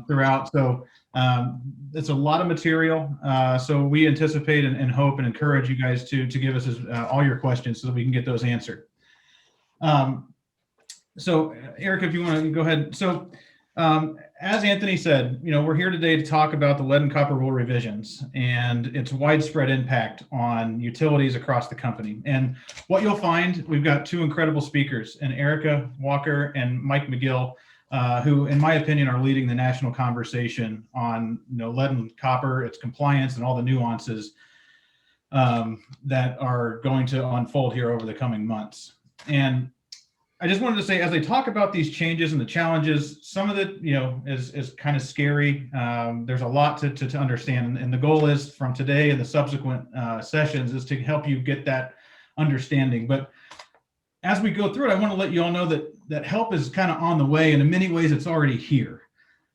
throughout. So it's a lot of material. So we anticipate and hope and encourage you guys to give us all your questions so that we can get those answered. So Eric, if you want to go ahead. So as Anthony said, we're here today to talk about the lead and copper rule revisions and its widespread impact on utilities across the company. And what you'll find, we've got two incredible speakers, and Erica Walker and Mike McGill, who, in my opinion, are leading the national conversation on lead and copper, its compliance, and all the nuances that are going to unfold here over the coming months. And I just wanted to say, as I talk about these changes and the challenges, some of it, is kind of scary. There's a lot to understand, and the goal is from today and the subsequent sessions is to help you get that understanding. But as we go through it, I want to let you all know that help is kind of on the way, and in many ways, it's already here.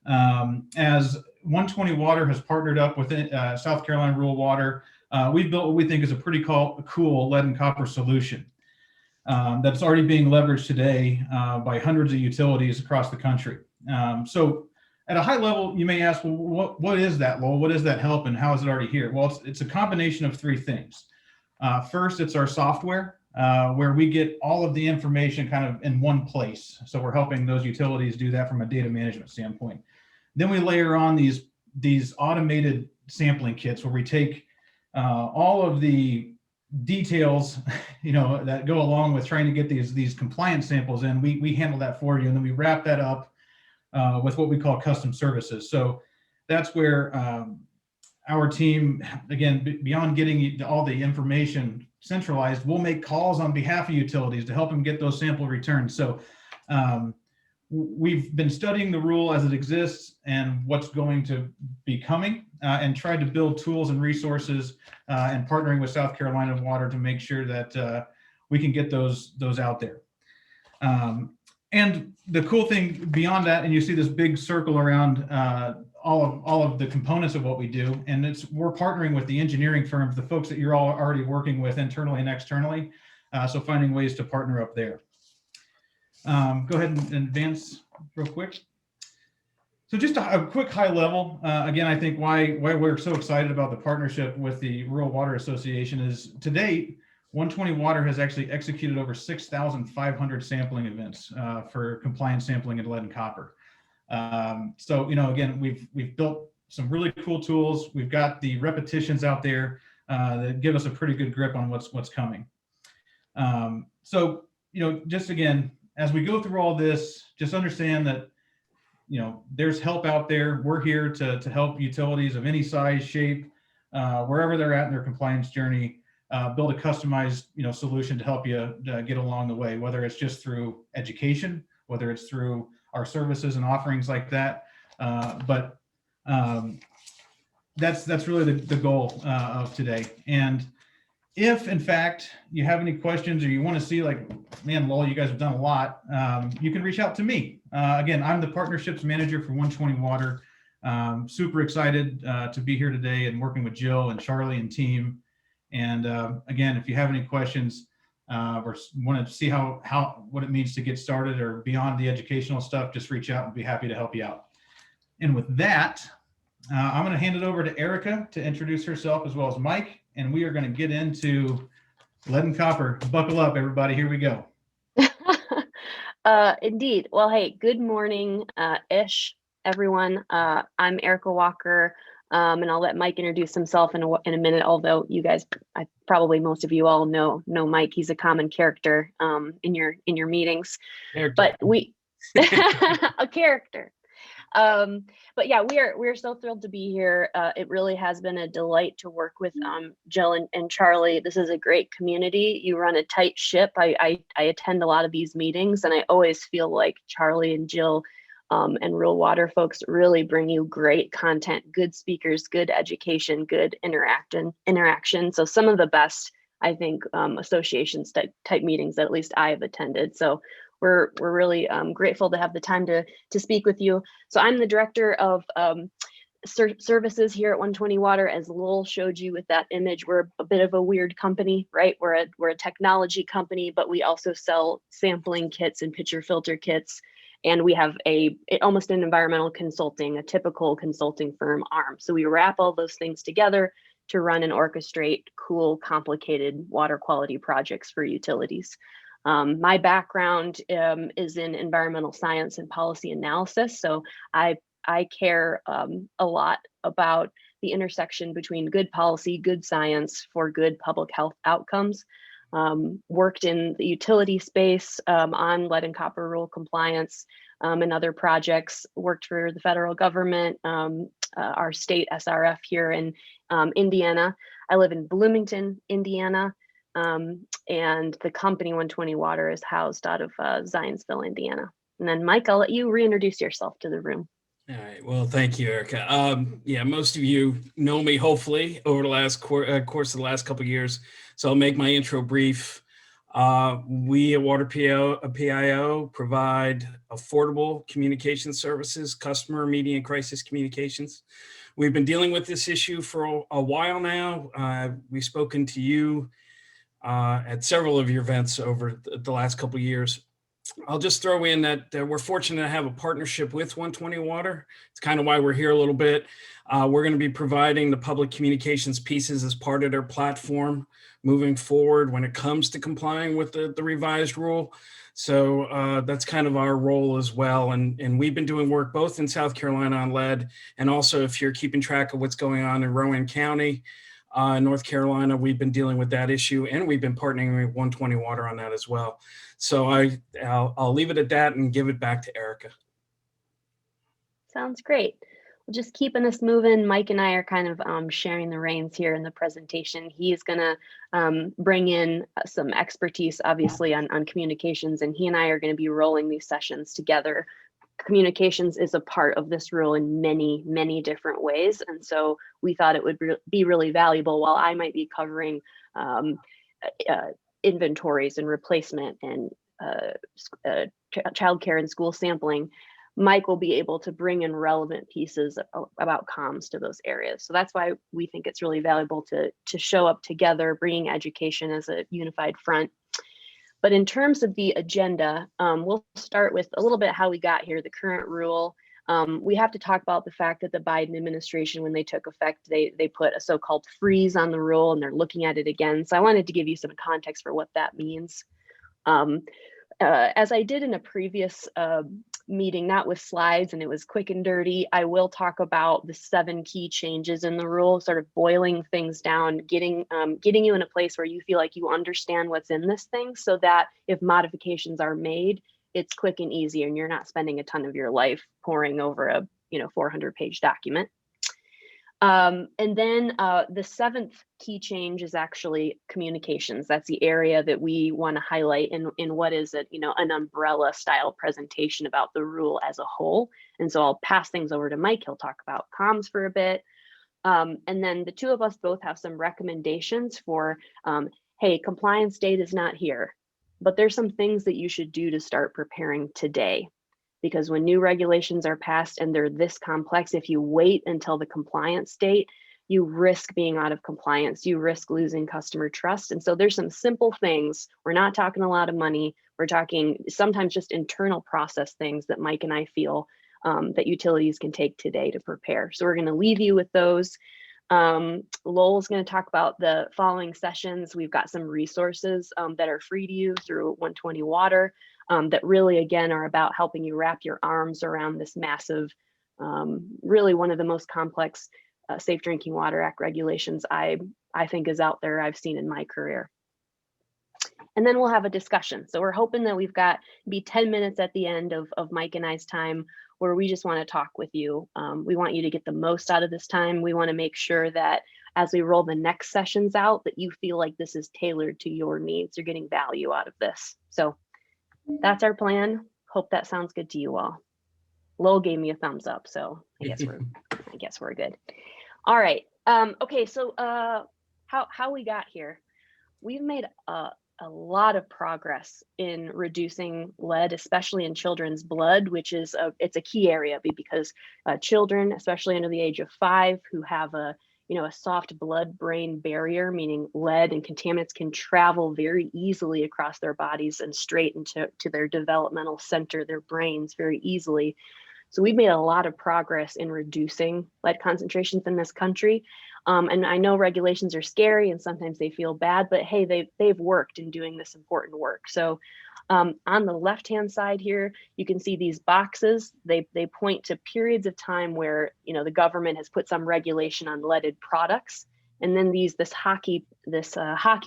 As 120Water has partnered up with South Carolina Rural Water, we've built what we think is a pretty cool lead and copper solution. That's already being leveraged today by hundreds of utilities across the country. So at a high level, you may ask, well, what is that, Lowell? What is that help, and how is it already here? Well, it's a combination of three things. First, it's our software, where we get all of the information kind of in one place. So we're helping those utilities do that from a data management standpoint. Then we layer on these automated sampling kits where we take all of the details that go along with trying to get these compliance samples in. We handle that for you, and then we wrap that up with what we call custom services. So that's where our team, again, beyond getting all the information centralized, we'll make calls on behalf of utilities to help them get those sample returns. So we've been studying the rule as it exists and what's going to be coming, and tried to build tools and resources and partnering with South Carolina Water to make sure that we can get those out there. And the cool thing beyond that, and you see this big circle around all of the components of what we do, and we're partnering with the engineering firms, the folks that you're all already working with internally and externally. So finding ways to partner up there. Go ahead and advance real quick. So just a quick high level, again, I think why we're so excited about the partnership with the Rural Water Association is, to date, 120Water has actually executed over 6,500 sampling events for compliance sampling in lead and copper. So, again, we've built some really cool tools. We've got the repetitions out there that give us a pretty good grip on what's coming. So, just again, as we go through all this, just understand that there's help out there. We're here to help utilities of any size, shape, wherever they're at in their compliance journey, build a customized solution to help you get along the way, whether it's just through education, whether it's through our services and offerings like that. But that's really the goal of today. And if, in fact, you have any questions or you want to see, like, man, Lowell, you guys have done a lot, you can reach out to me. Again, I'm the partnerships manager for 120Water. Super excited to be here today and working with Jill and Charlie and team. And again, if you have any questions or want to see what it means to get started or beyond the educational stuff, just reach out and be happy to help you out. And with that, I'm going to hand it over to Erica to introduce herself as well as Mike. And we are going to get into lead and copper. Buckle up, everybody. Here we go. Indeed. Well, hey, good morning, everyone. I'm Erica Walker, and I'll let Mike introduce himself in a minute. Although you guys, probably most of you all know Mike. He's a common character in your meetings. But we a character. But yeah, we're so thrilled to be here. It really has been a delight to work with Jill and Charlie. This is a great community. You run a tight ship. I attend a lot of these meetings, and I always feel like Charlie and Jill and Rural Water folks really bring you great content, good speakers, good education, good interaction. So some of the best, I think, associations type meetings that at least I have attended. So we're really grateful to have the time to speak with you. So I'm the director of services here at 120Water. As Lowell showed you with that image, we're a bit of a weird company, right? We're a technology company, but we also sell sampling kits and pitcher filter kits. And we have almost an environmental consulting, a typical consulting firm arm. So we wrap all those things together to run and orchestrate cool, complicated water quality projects for utilities. My background is in environmental science and policy analysis. So I care a lot about the intersection between good policy, good science for good public health outcomes. Worked in the utility space on lead and copper rule compliance and other projects, worked for the federal government, our state SRF here in Indiana. I live in Bloomington, Indiana, and the company 120Water is housed out of Zionsville, Indiana. And then Mike, I'll let you reintroduce yourself to the room. All right. Well, thank you, Erica. Yeah, most of you know me, hopefully, over the last course of the last couple of years. So I'll make my intro brief. We at Water PIO provide affordable communication services, customer, media, and crisis communications. We've been dealing with this issue for a while now. We've spoken to you at several of your events over the last couple of years. I'll just throw in that we're fortunate to have a partnership with 120Water. It's kind of why we're here a little bit. We're going to be providing the public communications pieces as part of their platform moving forward when it comes to complying with the revised rule. So that's kind of our role as well. And we've been doing work both in South Carolina on lead, and also if you're keeping track of what's going on in Rowan County, North Carolina, we've been dealing with that issue, and we've been partnering with 120Water on that as well. So I'll leave it at that and give it back to Erica. Sounds great. Well, just keeping us moving. Mike and I are kind of sharing the reins here in the presentation. He's going to bring in some expertise, obviously, on communications, and he and I are going to be rolling these sessions together. Communications is a part of this rule in many, many different ways. And so we thought it would be really valuable. While I might be covering inventories and replacement and childcare and school sampling, Mike will be able to bring in relevant pieces about comms to those areas. So that's why we think it's really valuable to show up together, bringing education as a unified front. But in terms of the agenda, we'll start with a little bit how we got here, the current rule. We have to talk about the fact that the Biden administration, when they took effect, they put a so-called freeze on the rule, and they're looking at it again. So I wanted to give you some context for what that means. As I did in a previous meeting, not with slides, and it was quick and dirty, I will talk about the 7 key changes in the rule, sort of boiling things down, getting you in a place where you feel like you understand what's in this thing, so that if modifications are made, it's quick and easy, and you're not spending a ton of your life poring over a 400-page document. And then the 7th key change is actually communications. That's the area that we want to highlight in what is an umbrella style presentation about the rule as a whole. And so I'll pass things over to Mike. He'll talk about comms for a bit. And then the two of us both have some recommendations for, hey, compliance date is not here, but there's some things that you should do to start preparing today. Because when new regulations are passed and they're this complex, if you wait until the compliance date, you risk being out of compliance, you risk losing customer trust. And so there's some simple things. We're not talking a lot of money. We're talking sometimes just internal process things that Mike and I feel that utilities can take today to prepare. So we're going to leave you with those. Lowell's going to talk about the following sessions. We've got some resources that are free to you through 120Water. That really, again, are about helping you wrap your arms around this massive, really one of the most complex Safe Drinking Water Act regulations I think is out there, I've seen in my career. And then we'll have a discussion. So we're hoping that we've got maybe 10 minutes at the end of Mike and I's time where we just want to talk with you. We want you to get the most out of this time. We want to make sure that as we roll the next sessions out, that you feel like this is tailored to your needs. You're getting value out of this. So that's our plan. Hope that sounds good to you all. Lowell gave me a thumbs up, so I guess we're good. All right. Okay. So how we got here? We've made a lot of progress in reducing lead, especially in children's blood, which is it's a key area because children, especially under the age of 5, who have a a soft blood-brain barrier, meaning lead and contaminants can travel very easily across their bodies and straight into their developmental center, their brains, very easily. So we've made a lot of progress in reducing lead concentrations in this country. And I know regulations are scary and sometimes they feel bad, but hey, they've worked in doing this important work. So on the left-hand side here, you can see these boxes. They point to periods of time where the government has put some regulation on leaded products, and then this hockey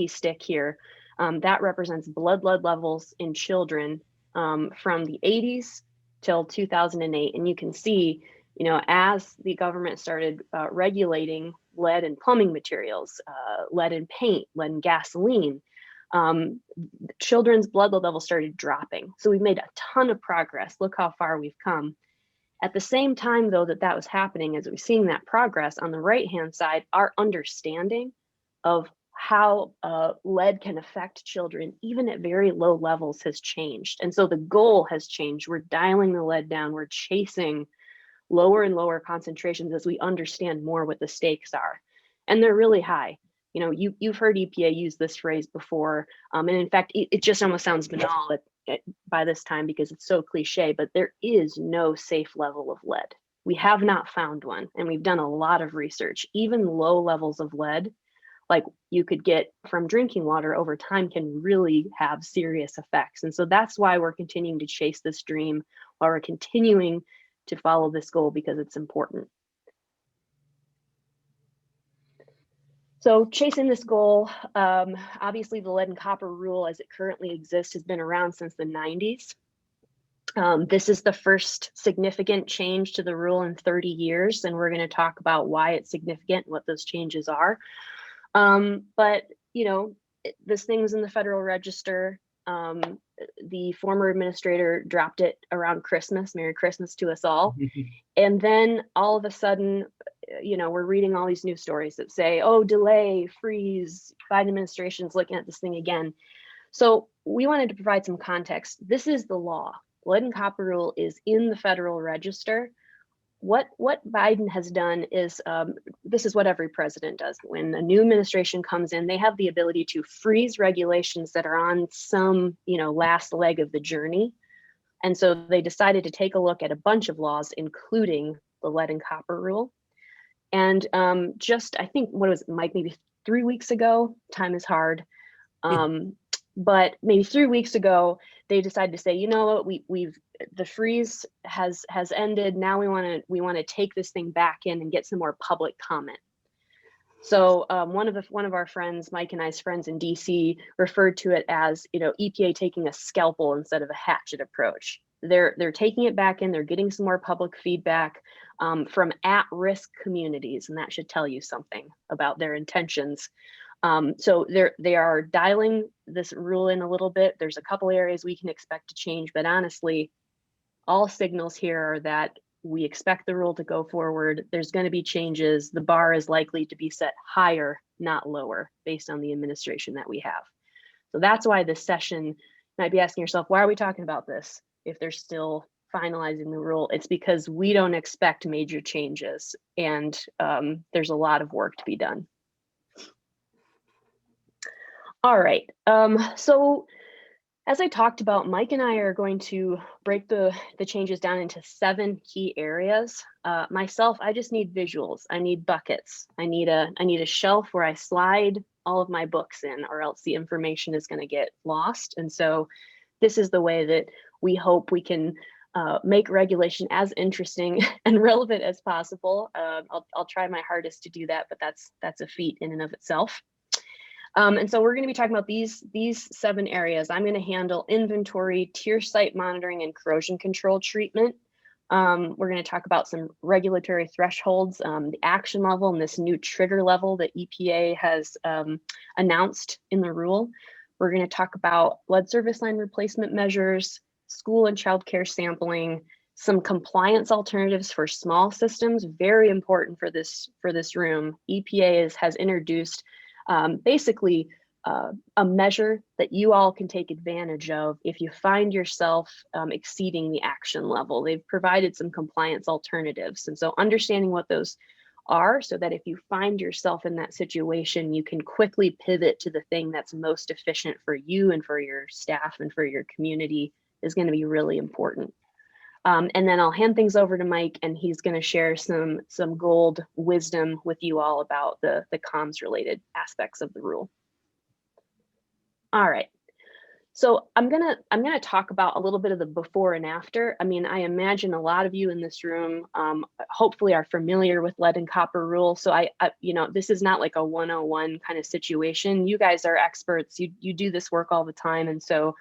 stick here that represents blood lead levels in children from the 80s till 2008, and you can see, as the government started regulating lead in plumbing materials, lead in paint, lead in gasoline, children's blood lead levels started dropping. So we've made a ton of progress. Look how far we've come. At the same time, though, that was happening, as we're seeing that progress on the right-hand side, our understanding of how lead can affect children, even at very low levels, has changed. And so the goal has changed. We're dialing the lead down. We're chasing lower and lower concentrations as we understand more what the stakes are. And they're really high. You've heard EPA use this phrase before. And in fact, it just almost sounds banal by this time because it's so cliche, but there is no safe level of lead. We have not found one. And we've done a lot of research. Even low levels of lead, like you could get from drinking water over time, can really have serious effects. And so that's why we're continuing to chase this dream, while we're continuing to follow this goal, because it's important. So chasing this goal, obviously the lead and copper rule as it currently exists has been around since the 90s. This is the first significant change to the rule in 30 years, and we're going to talk about why it's significant, what those changes are. But this thing's in the Federal Register. The former administrator dropped it around Christmas. Merry Christmas to us all. And then all of a sudden, we're reading all these news stories that say, oh, delay, freeze, Biden administration's looking at this thing again. So we wanted to provide some context. This is the law. Lead and copper rule is in the Federal Register. What Biden has done is, this is what every president does. When a new administration comes in, they have the ability to freeze regulations that are on some, last leg of the journey. And so they decided to take a look at a bunch of laws, including the lead and copper rule. And I think, what was it, Mike, maybe 3 weeks ago, time is hard. But maybe 3 weeks ago, they decided to say, you know what, the freeze has ended. Now we want to take this thing back in and get some more public comment. So one of our friends, Mike and I's friends in DC, referred to it as, EPA taking a scalpel instead of a hatchet approach. They're taking it back in. They're getting some more public feedback from at-risk communities, and that should tell you something about their intentions. So they are dialing this rule in a little bit. There's a couple areas we can expect to change, but honestly, all signals here are that we expect the rule to go forward. There's going to be changes. The bar is likely to be set higher, not lower, based on the administration that we have. So that's why this session, you might be asking yourself, why are we talking about this if they're still finalizing the rule? It's because we don't expect major changes, and there's a lot of work to be done. All right, so as I talked about, Mike and I are going to break the changes down into 7 key areas. Myself, I just need visuals. I need buckets. I need a shelf where I slide all of my books in, or else the information is going to get lost. And so this is the way that we hope we can make regulation as interesting and relevant as possible. I'll try my hardest to do that, but that's a feat in and of itself. And so we're going to be talking about these 7 areas. I'm going to handle inventory, tier site monitoring, and corrosion control treatment. We're going to talk about some regulatory thresholds, the action level, and this new trigger level that EPA has announced in the rule. We're going to talk about lead service line replacement measures, school and childcare sampling, some compliance alternatives for small systems, very important for this room. EPA has introduced basically a measure that you all can take advantage of if you find yourself exceeding the action level. They've provided some compliance alternatives. And so understanding what those are, so that if you find yourself in that situation, you can quickly pivot to the thing that's most efficient for you and for your staff and for your community is going to be really important. And then I'll hand things over to Mike, and he's going to share some gold wisdom with you all about the comms related aspects of the rule. All right. So I'm gonna talk about a little bit of the before and after. I mean, I imagine a lot of you in this room hopefully are familiar with lead and copper rule. So I you know, this is not like a 101 kind of situation. You guys are experts. You do this work all the time, and so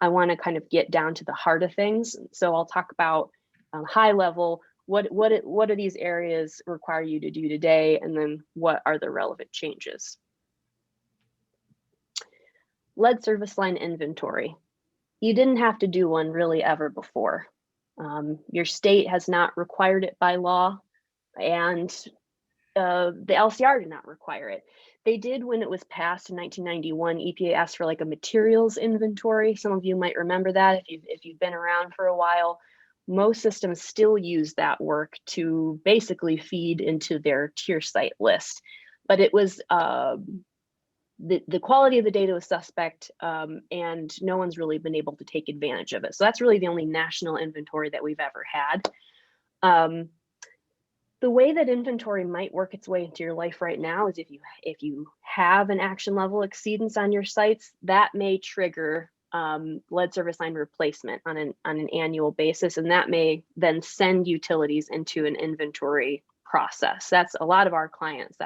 I want to kind of get down to the heart of things. So I'll talk about high level. What do these areas require you to do today, and then what are the relevant changes? Lead service line inventory. You didn't have to do one really ever before. Your state has not required it by law, and the LCR did not require it. They did when it was passed in 1991. EPA asked for like a materials inventory. Some of you might remember that if you've been around for a while. Most systems still use that work to basically feed into their tier site list, but it was the quality of the data was suspect, and no one's really been able to take advantage of it. So that's really the only national inventory that we've ever had. The way that inventory might work its way into your life right now is if you have an action level exceedance on your sites, that may trigger lead service line replacement on an annual basis, and that may then send utilities into an inventory process. That's a lot of our clients.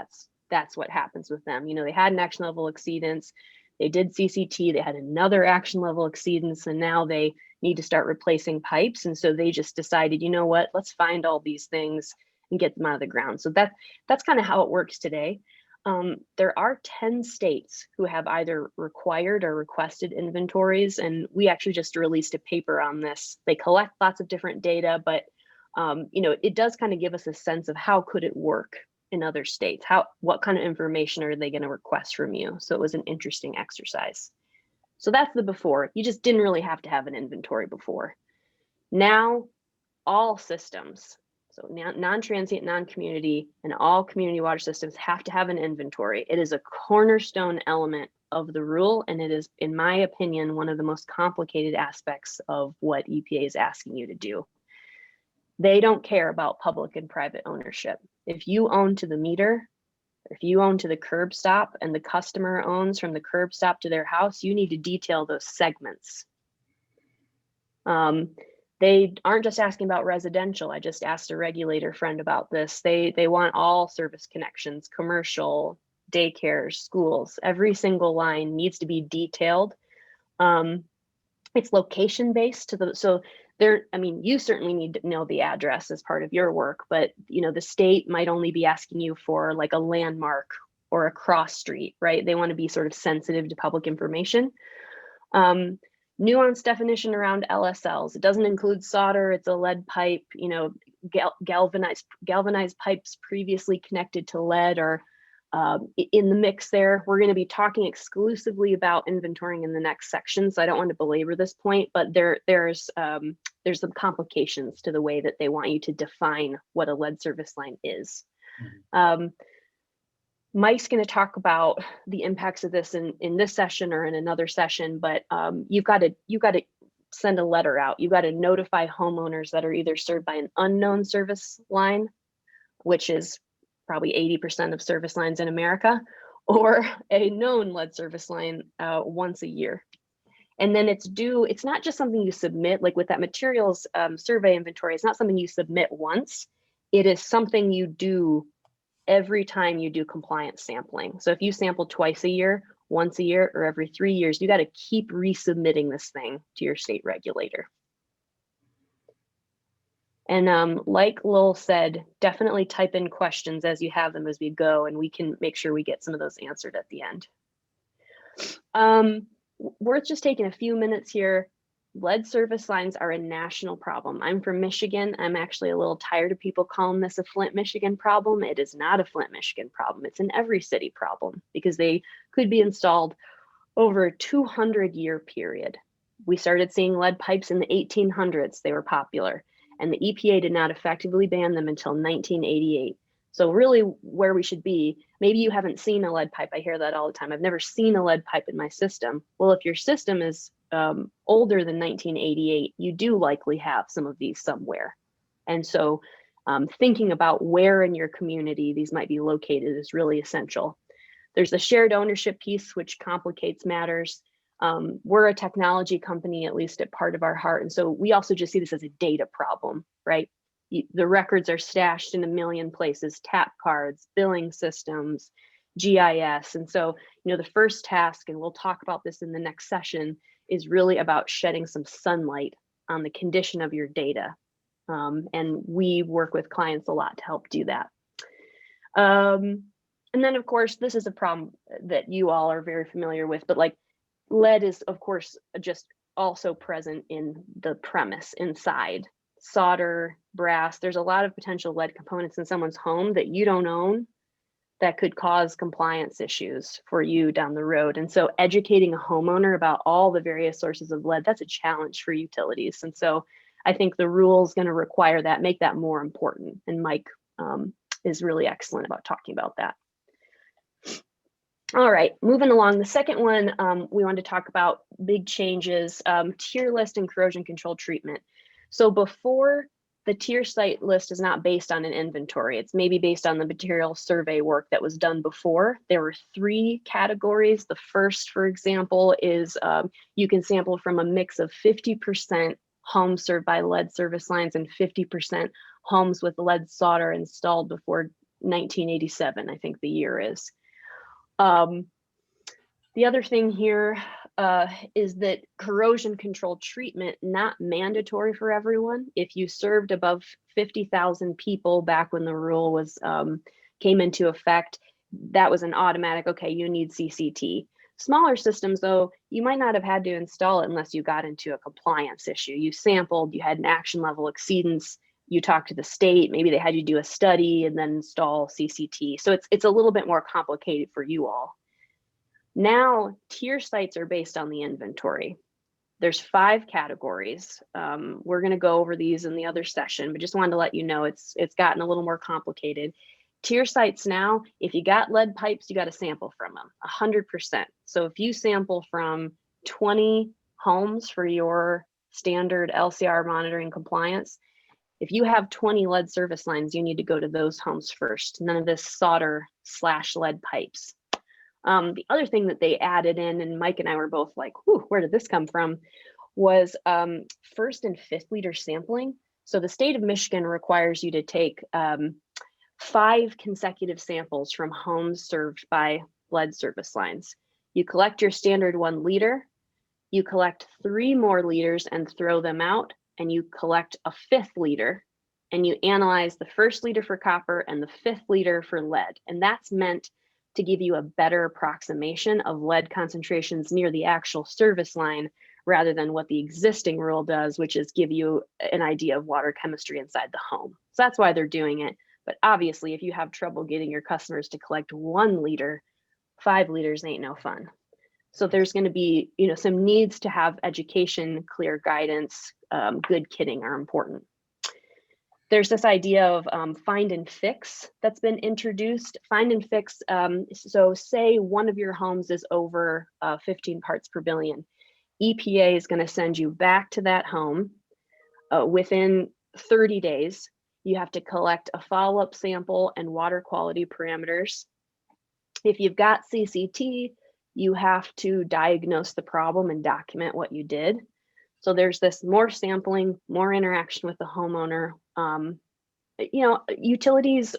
That's what happens with them. You know, they had an action level exceedance, they did CCT, they had another action level exceedance, and now they need to start replacing pipes. And so they just decided, you know what, let's find all these things and get them out of the ground. So that's kind of how it works today. There are 10 states who have either required or requested inventories, and we actually just released a paper on this. They collect lots of different data, but you know, it does kind of give us a sense of how could it work in other states. What kind of information are they going to request from you? So it was an interesting exercise. So that's the before. You just didn't really have to have an inventory before. Now, all systems, so non-transient, non-community, and all community water systems have to have an inventory. It is a cornerstone element of the rule, and it is, in my opinion, one of the most complicated aspects of what EPA is asking you to do. They don't care about public and private ownership. If you own to the meter, if you own to the curb stop and the customer owns from the curb stop to their house, you need to detail those segments. They aren't just asking about residential. I just asked a regulator friend about this. They want all service connections, commercial, daycares, schools. Every single line needs to be detailed. It's location based so I mean, you certainly need to know the address as part of your work, but you know, the state might only be asking you for like a landmark or a cross street, right? They want to be sort of sensitive to public information. Nuanced definition around LSLs. It doesn't include solder. It's a lead pipe, you know, galvanized pipes previously connected to lead or in the mix there. We're going to be talking exclusively about inventorying in the next section, so I don't want to belabor this point, but there's some complications to the way that they want you to define what a lead service line is. Mm-hmm. Mike's going to talk about the impacts of this in this session or in another session, but you've got to send a letter out. You've got to notify homeowners that are either served by an unknown service line, which is probably 80% of service lines in America, or a known lead service line once a year. And then it's not just something you submit, like with that materials survey inventory, it's not something you submit once. It is something you do every time you do compliance sampling. So if you sample twice a year, once a year, or every 3 years, you got to keep resubmitting this thing to your state regulator. And like Lowell said, definitely type in questions as you have them as we go, and we can make sure we get some of those answered at the end. Worth just taking a few minutes here. Lead service lines are a national problem. I'm from Michigan. I'm actually a little tired of people calling this a Flint, Michigan problem. It is not a Flint, Michigan problem. It's an every city problem because they could be installed over a 200-year period. We started seeing lead pipes in the 1800s. They were popular, and the EPA did not effectively ban them until 1988. So really where we should be, maybe you haven't seen a lead pipe. I hear that all the time. I've never seen a lead pipe in my system. Well, if your system is older than 1988, you do likely have some of these somewhere. And so thinking about where in your community these might be located is really essential. There's the shared ownership piece, which complicates matters. We're a technology company, at least at part of our heart. And so we also just see this as a data problem, right? The records are stashed in a million places, tap cards, billing systems, GIS. And so, the first task, and we'll talk about this in the next session, is really about shedding some sunlight on the condition of your data. And we work with clients a lot to help do that. And then, of course, this is a problem that you all are very familiar with, but like lead is, of course, just also present in the premise inside. Solder, brass, there's a lot of potential lead components in someone's home that you don't own that could cause compliance issues for you down the road. And so educating a homeowner about all the various sources of lead, that's a challenge for utilities. And so I think the rule is going to require that, make that more important. And Mike is really excellent about talking about that. All right, moving along. The second one, we wanted to talk about big changes, tier list and corrosion control treatment. So before, the tier site list is not based on an inventory. It's maybe based on the material survey work that was done before. There were 3 categories. The first, for example, is you can sample from a mix of 50% homes served by lead service lines and 50% homes with lead solder installed before 1987, I think the year is. The other thing here is that corrosion control treatment, not mandatory for everyone. If you served above 50,000 people back when the rule was came into effect, that was an automatic, okay, you need CCT. Smaller systems, though, you might not have had to install it unless you got into a compliance issue. You sampled, you had an action level exceedance, you talked to the state, maybe they had you do a study and then install CCT. So it's a little bit more complicated for you all. Now, tier sites are based on the inventory. There's 5 categories. We're going to go over these in the other session, but just wanted to let you know it's gotten a little more complicated. Tier sites now, if you got lead pipes, you got to sample from them 100%. So if you sample from 20 homes for your standard LCR monitoring compliance, if you have 20 lead service lines, you need to go to those homes first. None of this solder/lead pipes. The other thing that they added in, and Mike and I were both like, whew, where did this come from, was 1st and 5th liter sampling. So the state of Michigan requires you to take 5 consecutive samples from homes served by lead service lines. You collect your standard 1 liter, you collect 3 more liters and throw them out, and you collect a 5th liter, and you analyze the 1st liter for copper and the 5th liter for lead. And that's meant to give you a better approximation of lead concentrations near the actual service line rather than what the existing rule does, which is give you an idea of water chemistry inside the home. So that's why they're doing it. But obviously, if you have trouble getting your customers to collect 1 liter, 5 liters ain't no fun. So there's going to be, some needs to have education, clear guidance, good kitting are important. There's this idea of find and fix that's been introduced. Find and fix, so say one of your homes is over 15 parts per billion. EPA is going to send you back to that home within 30 days. You have to collect a follow-up sample and water quality parameters. If you've got CCT, you have to diagnose the problem and document what you did. So there's this more sampling, more interaction with the homeowner. Utilities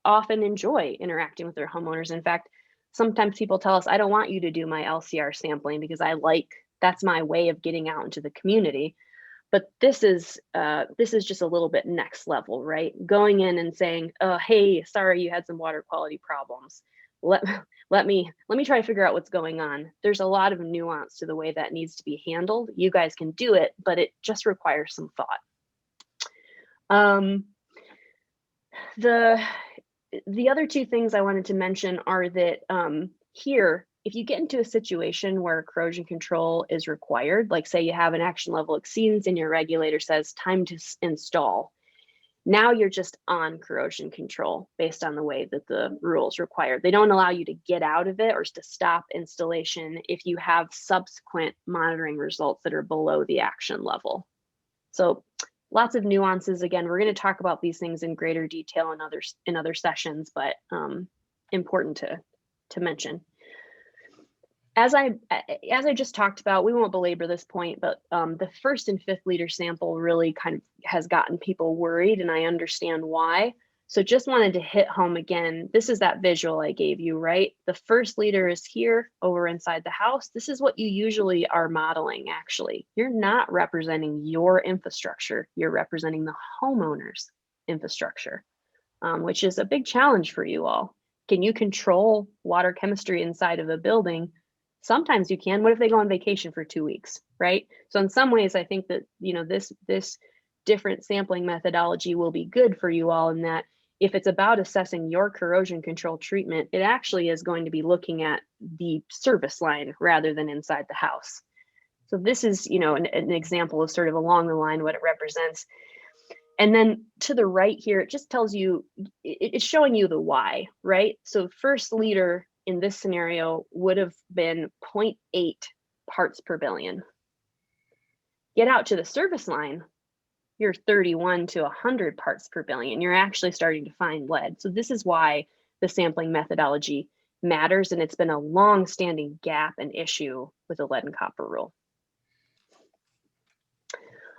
often enjoy interacting with their homeowners. In fact, sometimes people tell us, I don't want you to do my LCR sampling because that's my way of getting out into the community. But this is just a little bit next level, right? Going in and saying, oh, hey, sorry, you had some water quality problems. Let me try to figure out what's going on. There's a lot of nuance to the way that needs to be handled. You guys can do it, but it just requires some thought. The other 2 things I wanted to mention are that here, if you get into a situation where corrosion control is required, like say you have an action level exceedance and your regulator says time to install, Now you're just on corrosion control based on the way that the rules require. They don't allow you to get out of it or to stop installation if you have subsequent monitoring results that are below the action level. So lots of nuances. Again, we're going to talk about these things in greater detail in other sessions, but important to mention. As I just talked about, we won't belabor this point, but the 1st and 5th liter sample really kind of has gotten people worried, and I understand why. So just wanted to hit home again. This is that visual I gave you, right? The 1st liter is here over inside the house. This is what you usually are modeling, actually. You're not representing your infrastructure. You're representing the homeowner's infrastructure, which is a big challenge for you all. Can you control water chemistry inside of a building? Sometimes you can. What if they go on vacation for 2 weeks, right? So in some ways, I think that, you know, this different sampling methodology will be good for you all, in that if it's about assessing your corrosion control treatment, it actually is going to be looking at the service line rather than inside the house. So this is, you know, an example of sort of along the line what it represents. And then to the right here, it just tells you, it's showing you the why, right? So 1st liter in this scenario would have been 0.8 parts per billion. Get out to the service line, you're 31 to 100 parts per billion. You're actually starting to find lead. So this is why the sampling methodology matters, and it's been a long-standing gap and issue with the lead and copper rule.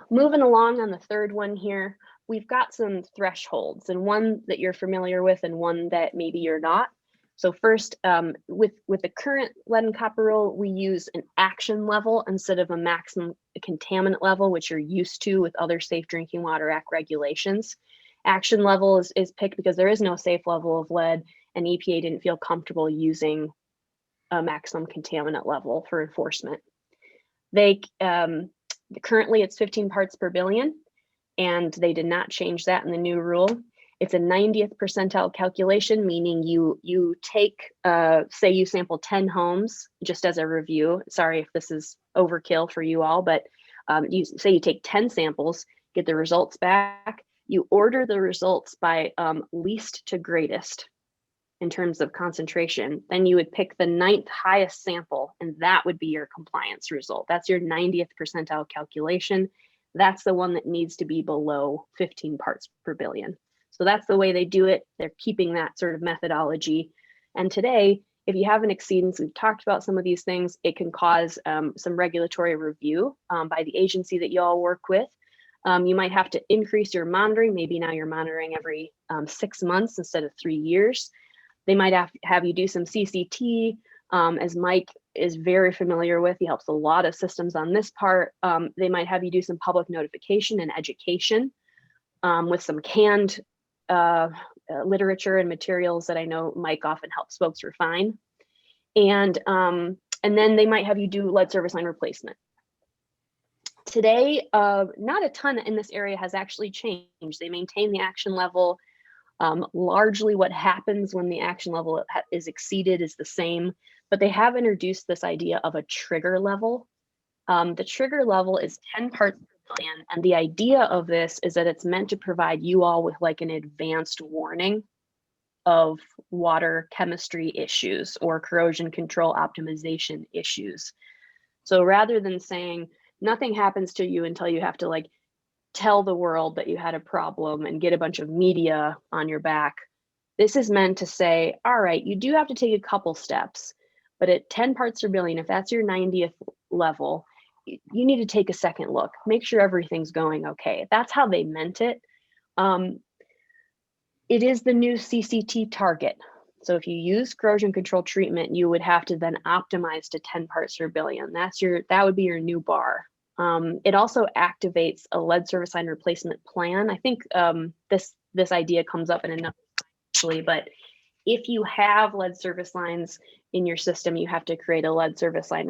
Moving along on the 3rd one here, we've got some thresholds, and one that you're familiar with and one that maybe you're not. So first, with the current lead and copper rule, we use an action level instead of a maximum contaminant level, which you're used to with other Safe Drinking Water Act regulations. Action level is picked because there is no safe level of lead, and EPA didn't feel comfortable using a maximum contaminant level for enforcement. Currently it's 15 parts per billion, and they did not change that in the new rule. It's a 90th percentile calculation, meaning you take, say you sample 10 homes, just as a review. Sorry if this is overkill for you all, but you take 10 samples, get the results back. You order the results by least to greatest in terms of concentration. Then you would pick the 9th highest sample, and that would be your compliance result. That's your 90th percentile calculation. That's the one that needs to be below 15 parts per billion. So that's the way they do it. They're keeping that sort of methodology. And today, if you have an exceedance, we've talked about some of these things, it can cause some regulatory review by the agency that you all work with. You might have to increase your monitoring. Maybe now you're monitoring every 6 months instead of 3 years. They might have you do some CCT, as Mike is very familiar with. He helps a lot of systems on this part. They might have you do some public notification and education with some canned literature and materials that I know Mike often helps folks refine. And then they might have you do lead service line replacement. Today, not a ton in this area has actually changed. They maintain the action level. Largely what happens when the action level is exceeded is the same, but they have introduced this idea of a trigger level. The trigger level is 10 parts per billion, and the idea of this is that it's meant to provide you all with like an advanced warning of water chemistry issues or corrosion control optimization issues. So rather than saying nothing happens to you until you have to like tell the world that you had a problem and get a bunch of media on your back, this is meant to say, all right, you do have to take a couple steps, but at 10 parts per billion, if that's your 90th level, you need to take a second look, make sure everything's going okay. That's how they meant it. It is the new CCT target. So if you use corrosion control treatment, you would have to then optimize to 10 parts per billion. That would be your new bar. It also activates a lead service line replacement plan. I think this idea comes up in another actually, but if you have lead service lines in your system, you have to create a lead service line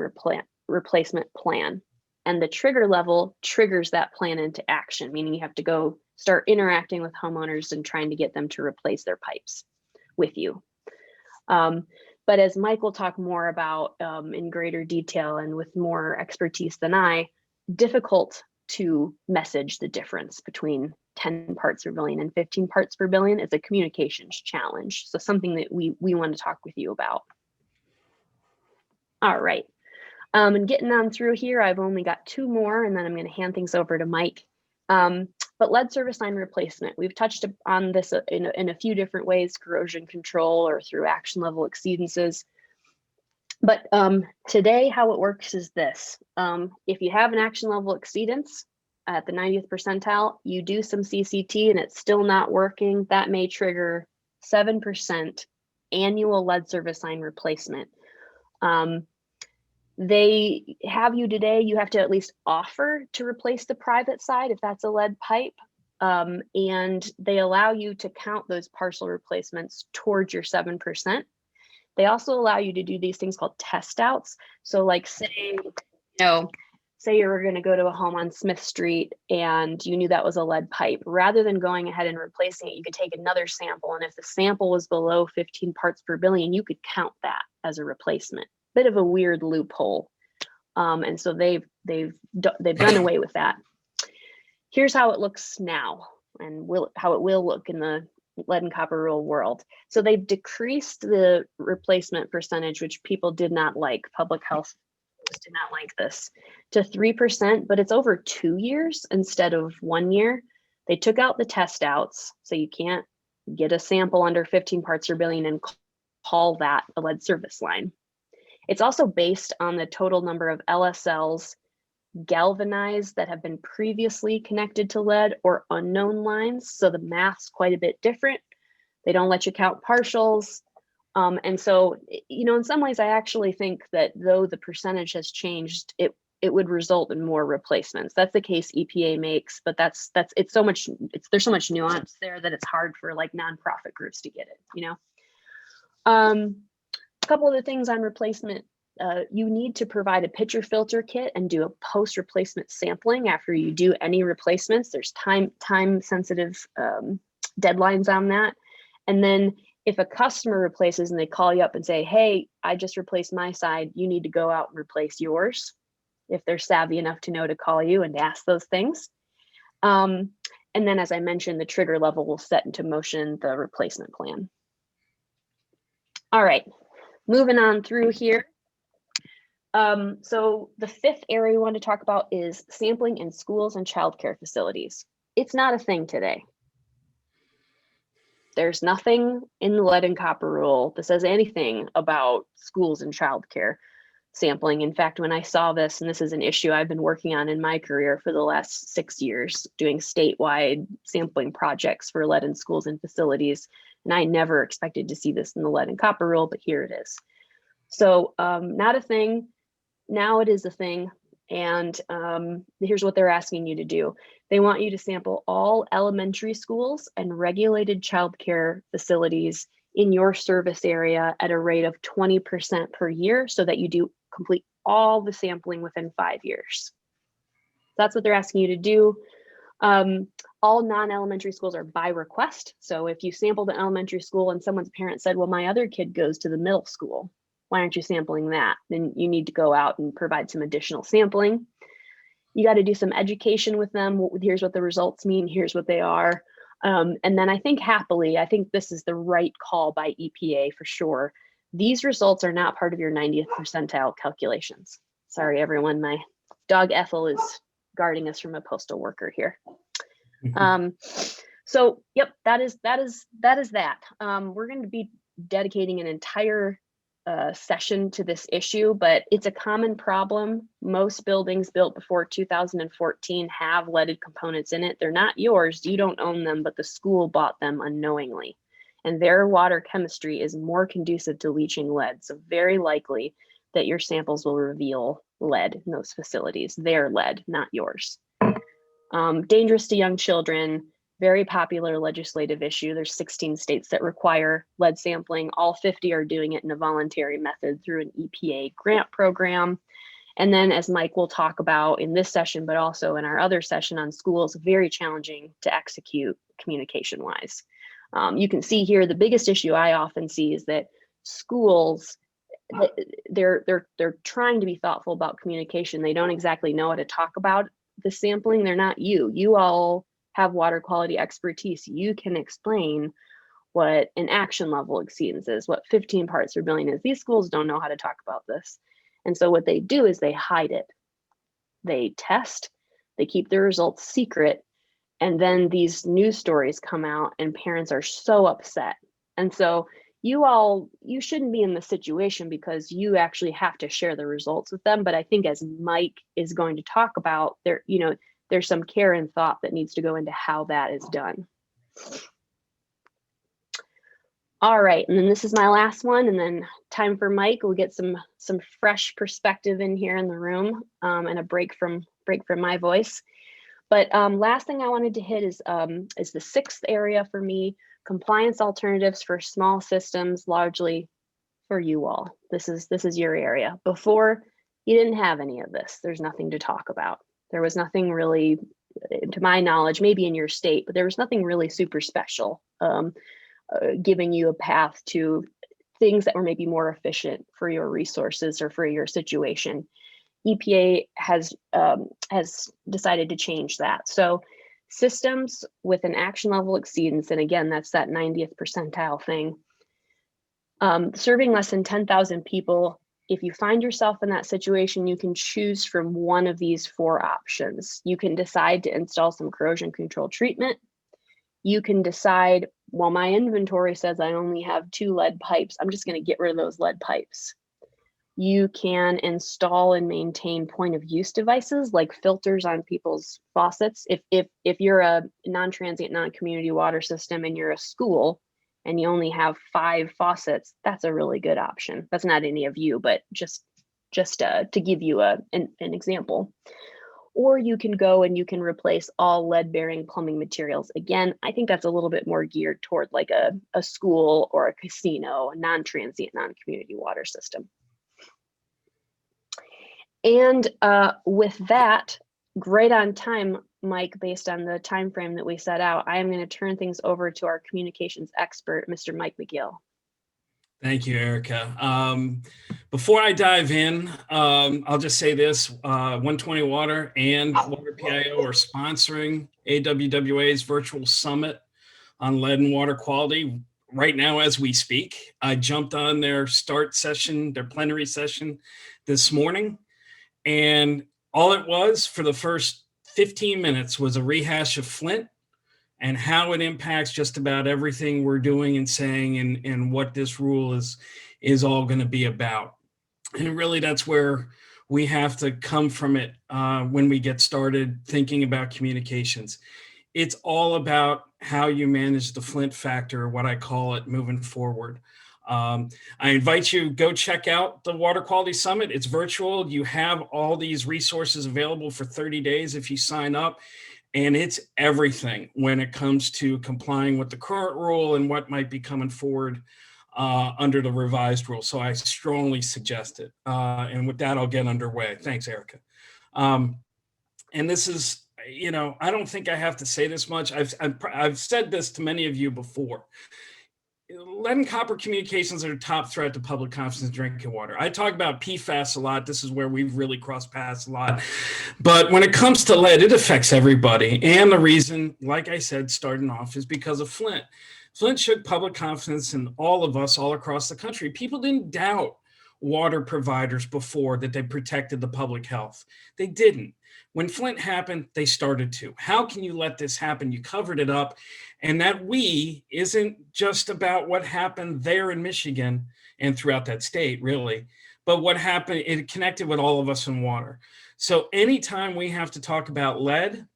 replacement plan. And the trigger level triggers that plan into action, meaning you have to go start interacting with homeowners and trying to get them to replace their pipes with you. But as Mike will talk more about in greater detail and with more expertise than I, difficult to message the difference between 10 parts per billion and 15 parts per billion. It's a communications challenge. So something that we want to talk with you about. All right. And getting on through here, I've only got 2 more, and then I'm going to hand things over to Mike. But lead service line replacement, we've touched on this in a few different ways, corrosion control or through action level exceedances. But today, how it works is this. If you have an action level exceedance at the 90th percentile, you do some CCT and it's still not working, that may trigger 7% annual lead service line replacement. They have you today, you have to at least offer to replace the private side if that's a lead pipe. And they allow you to count those partial replacements towards your 7%. They also allow you to do these things called test outs. So like say you were going to go to a home on Smith Street and you knew that was a lead pipe. Rather than going ahead and replacing it, you could take another sample. And if the sample was below 15 parts per billion, you could count that as a replacement. Bit of a weird loophole. And so they've done away with that. Here's how it looks now and how it will look in the lead and copper rule world. So they've decreased the replacement percentage, which people did not like. Public health did not like this, to 3%, but it's over 2 years instead of 1 year. They took out the test outs, so you can't get a sample under 15 parts per billion and call that a lead service line. It's also based on the total number of LSLs galvanized that have been previously connected to lead or unknown lines. So the math's quite a bit different. They don't let you count partials. And so, in some ways, I actually think that though the percentage has changed, it would result in more replacements. That's the case EPA makes, but there's so much nuance there that it's hard for like nonprofit groups to get it, A couple of the things on replacement, you need to provide a pitcher filter kit and do a post-replacement sampling after you do any replacements. There's time-sensitive deadlines on that. And then if a customer replaces and they call you up and say, hey, I just replaced my side, you need to go out and replace yours, if they're savvy enough to know to call you and ask those things. And then, as I mentioned, the trigger level will set into motion the replacement plan. All right. Moving on through here. So the 5th area we want to talk about is sampling in schools and childcare facilities. It's not a thing today. There's nothing in the lead and copper rule that says anything about schools and childcare sampling. In fact, when I saw this, and this is an issue I've been working on in my career for the last 6 years, doing statewide sampling projects for lead in schools and facilities, and I never expected to see this in the lead and copper rule, but here it is. So not a thing. Now it is a thing. And here's what they're asking you to do. They want you to sample all elementary schools and regulated childcare facilities in your service area at a rate of 20% per year so that you do complete all the sampling within 5 years. That's what they're asking you to do. All non-elementary schools are by request. So if you sampled an elementary school and someone's parent said, well, my other kid goes to the middle school, why aren't you sampling that? Then you need to go out and provide some additional sampling. You got to do some education with them. Here's what the results mean. Here's what they are. And then I think this is the right call by EPA for sure. These results are not part of your 90th percentile calculations. Sorry, everyone. My dog Ethel is guarding us from a postal worker here. So yep, that is that. We're going to be dedicating an entire session to this issue, but it's a common problem. Most buildings built before 2014 have leaded components in it. They're not yours, you don't own them, but the school bought them unknowingly. And their water chemistry is more conducive to leaching lead. So very likely that your samples will reveal lead in those facilities, their lead, not yours. Dangerous to young children, very popular legislative issue. There's 16 states that require lead sampling. All 50 are doing it in a voluntary method through an EPA grant program. And then, as Mike will talk about in this session, but also in our other session on schools, very challenging to execute communication-wise. You can see here, the biggest issue I often see is that schools, they're trying to be thoughtful about communication. They don't exactly know how to talk about the sampling, they're not you. You all have water quality expertise. You can explain what an action level exceedance is, what 15 parts per billion is. These schools don't know how to talk about this. And so what they do is they hide it. They test, they keep their results secret, and then these news stories come out and parents are so upset. And so you shouldn't be in the situation because you actually have to share the results with them. But I think as Mike is going to talk about, there's some care and thought that needs to go into how that is done. All right, and then this is my last one, and then time for Mike. We'll get some fresh perspective in here in the room, and a break from my voice. But last thing I wanted to hit is the sixth area for me: compliance alternatives for small systems, largely for you all. This is your area. Before, you didn't have any of this. There's nothing to talk about. There was nothing really, to my knowledge, maybe in your state, but there was nothing really super special. Giving you a path to things that were maybe more efficient for your resources or for your situation. EPA has decided to change that. So systems with an action level exceedance, and again, that's that 90th percentile thing, serving less than 10,000 people. If you find yourself in that situation, you can choose from one of these four options. You can decide to install some corrosion control treatment. You can decide, well, my inventory says I only have 2 lead pipes. I'm just going to get rid of those lead pipes. You can install and maintain point of use devices like filters on people's faucets. If you're a non-transient, non-community water system and you're a school and you only have 5 faucets, that's a really good option. That's not any of you, but just to give you an example. Or you can go and you can replace all lead-bearing plumbing materials. Again, I think that's a little bit more geared toward like a school or a casino, a non-transient, non-community water system. And with that, great on time, Mike, based on the time frame that we set out, I am going to turn things over to our communications expert, Mr. Mike McGill. Thank you, Erica. Before I dive in, I'll just say this, 120Water and Water PIO are sponsoring AWWA's virtual summit on lead and water quality right now as we speak. I jumped on their start session, their plenary session this morning, and all it was for the first 15 minutes was a rehash of Flint and how it impacts just about everything we're doing and saying, and what this rule is all going to be about. And really, that's where we have to come from it when we get started thinking about communications. It's all about how you manage the Flint factor, what I call it, moving forward. I invite you, go check out the Water Quality Summit. It's virtual. You have all these resources available for 30 days if you sign up. And it's everything when it comes to complying with the current rule and what might be coming forward under the revised rule. So I strongly suggest it. And with that, I'll get underway. Thanks, Erica. And this is, I don't think I have to say this much. I've said this to many of you before. Lead and copper communications are a top threat to public confidence in drinking water. I talk about PFAS a lot. This is where we've really crossed paths a lot. But when it comes to lead, it affects everybody. And the reason, like I said, starting off is because of Flint. Flint shook public confidence in all of us all across the country. People didn't doubt water providers before that they protected the public health. They didn't. When Flint happened, they started to. How can you let this happen? You covered it up. And that we isn't just about what happened there in Michigan and throughout that state, really, but what happened, it connected with all of us in water. So anytime we have to talk about lead,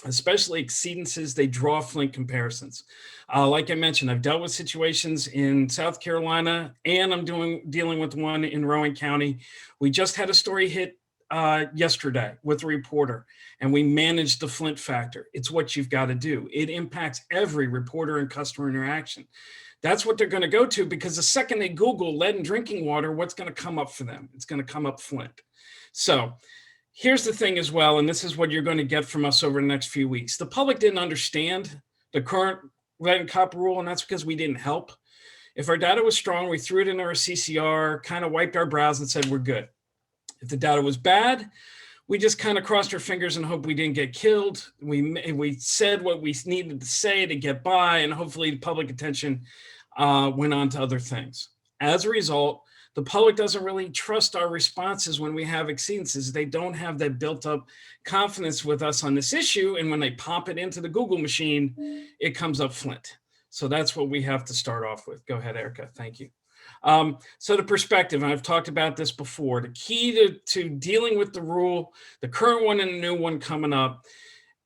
especially exceedances, they draw Flint comparisons. Like I mentioned, I've dealt with situations in South Carolina, and I'm dealing with one in Rowan County. We just had a story hit yesterday with a reporter, and we managed the Flint factor. It's what you've got to do. It impacts every reporter and customer interaction. That's what they're going to go to, because the second they Google lead in drinking water, what's going to come up for them? It's going to come up Flint. So here's the thing as well, and this is what you're going to get from us over the next few weeks. The public didn't understand the current lead and copper rule, and that's because we didn't help. If our data was strong, we threw it in our CCR, kind of wiped our brows and said, we're good. If the data was bad, we just kind of crossed our fingers and hope we didn't get killed. We said what we needed to say to get by, and hopefully public attention went on to other things. As a result, the public doesn't really trust our responses when we have exceedances. They don't have that built up confidence with us on this issue. And when they pop it into the Google machine, it comes up Flint. So that's what we have to start off with. Go ahead, Erica. Thank you. So the perspective, and I've talked about this before, the key to dealing with the rule, the current one and the new one coming up,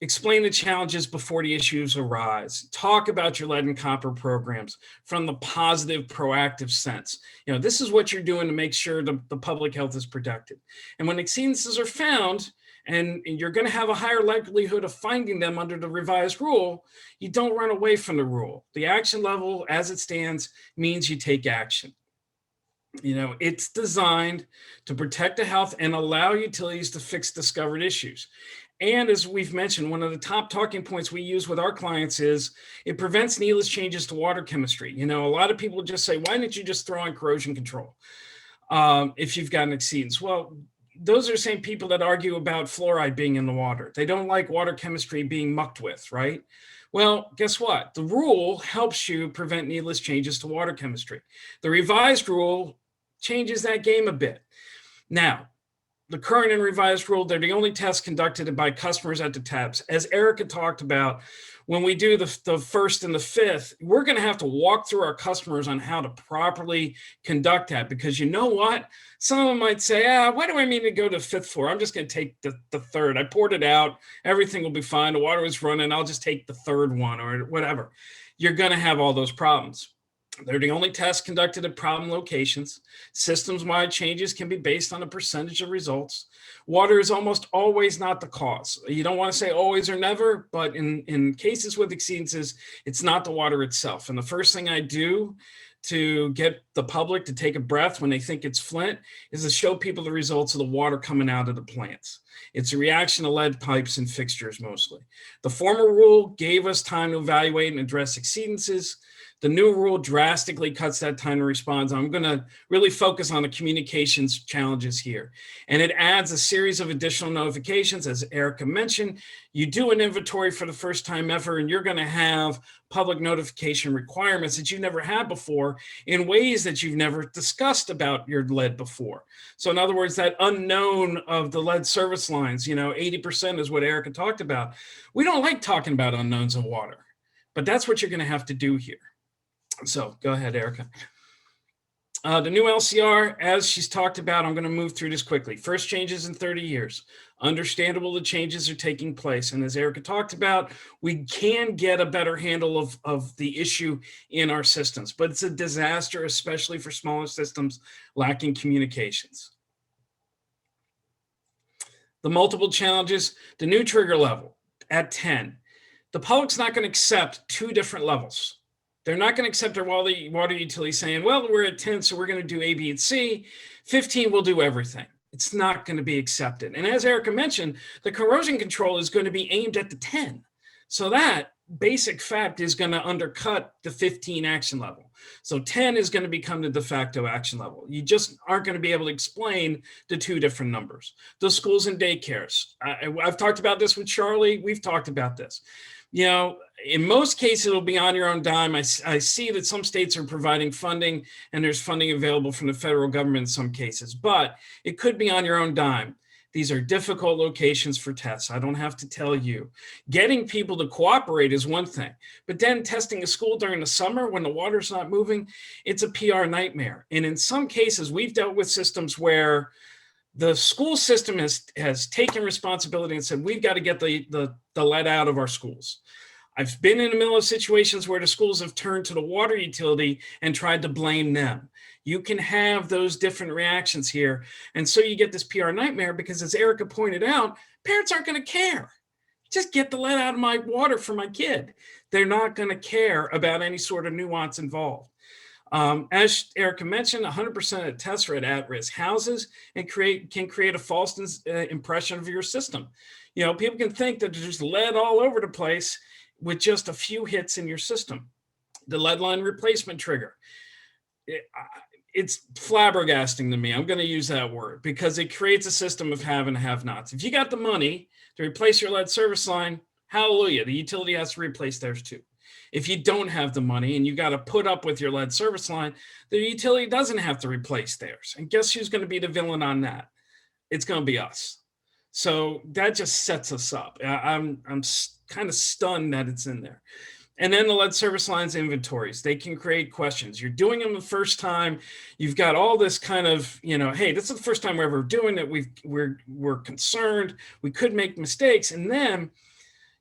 explain the challenges before the issues arise. Talk about your lead and copper programs from the positive, proactive sense. You know, this is what you're doing to make sure the public health is protected. And when exceedances are found, and you're going to have a higher likelihood of finding them under the revised rule, you don't run away from the rule. The action level as it stands means you take action. You know, it's designed to protect the health and allow utilities to fix discovered issues. And as we've mentioned, one of the top talking points we use with our clients is it prevents needless changes to water chemistry. You know, a lot of people just say, why didn't you just throw in corrosion control if you've got an exceedance? Well, those are the same people that argue about fluoride being in the water. They don't like water chemistry being mucked with, right? Well, guess what? The rule helps you prevent needless changes to water chemistry. The revised rule changes that game a bit. Now, the current and revised rule, they're the only tests conducted by customers at the taps. As Erica talked about, when we do the first and the fifth, we're going to have to walk through our customers on how to properly conduct that, because you know what? Some of them might say, why do I mean to go to fifth floor? I'm just going to take the third. I poured it out. Everything will be fine. The water was running. I'll just take the third one or whatever. You're going to have all those problems. They're the only tests conducted at problem locations. Systems-wide changes can be based on a percentage of results. Water is almost always not the cause. You don't want to say always or never, but in cases with exceedances, it's not the water itself. And the first thing I do to get the public to take a breath when they think it's Flint is to show people the results of the water coming out of the plants. It's a reaction to lead pipes and fixtures mostly. The former rule gave us time to evaluate and address exceedances. The new rule drastically cuts that time to respond. I'm going to really focus on the communications challenges here. And it adds a series of additional notifications. As Erica mentioned, you do an inventory for the first time ever, and you're going to have public notification requirements that you never had before in ways that you've never discussed about your lead before. So in other words, that unknown of the lead service lines, 80% is what Erica talked about. We don't like talking about unknowns of water, but that's what you're going to have to do here. So go ahead, Erica. The new LCR, as she's talked about, I'm going to move through this quickly. First changes in 30 years. Understandable the changes are taking place. And as Erica talked about, we can get a better handle of the issue in our systems. But it's a disaster, especially for smaller systems lacking communications. The multiple challenges, the new trigger level at 10. The public's not going to accept two different levels. They're not going to accept their water utility saying, well, we're at 10, so we're going to do A, B, and C. 15 will do everything. It's not going to be accepted. And as Erica mentioned, the corrosion control is going to be aimed at the 10. So that basic fact is going to undercut the 15 action level. So 10 is going to become the de facto action level. You just aren't going to be able to explain the two different numbers. The schools and daycares. I've talked about this with Charlie. We've talked about this. In most cases, it'll be on your own dime. I see that some states are providing funding, and there's funding available from the federal government in some cases, but it could be on your own dime. These are difficult locations for tests. I don't have to tell you. Getting people to cooperate is one thing, but then testing a school during the summer when the water's not moving, it's a PR nightmare. And in some cases, we've dealt with systems where the school system has taken responsibility and said, we've got to get the lead out of our schools. I've been in the middle of situations where the schools have turned to the water utility and tried to blame them. You can have those different reactions here. And so you get this PR nightmare because, as Erica pointed out, parents aren't going to care. Just get the lead out of my water for my kid. They're not going to care about any sort of nuance involved. As Erica mentioned, 100% of tests are at-risk houses and can create a false impression of your system. People can think that there's lead all over the place with just a few hits in your system. The lead line replacement trigger. it's flabbergasting to me. I'm going to use that word because it creates a system of have and have-nots. If you got the money to replace your lead service line, hallelujah, the utility has to replace theirs too. If you don't have the money and you got to put up with your lead service line, the utility doesn't have to replace theirs. And guess who's going to be the villain on that? It's going to be us. So that just sets us up. I'm kind of stunned that it's in there. And then the lead service lines inventories, they can create questions. You're doing them the first time. You've got all this kind of, hey, this is the first time we're ever doing it. We're concerned. We could make mistakes. And then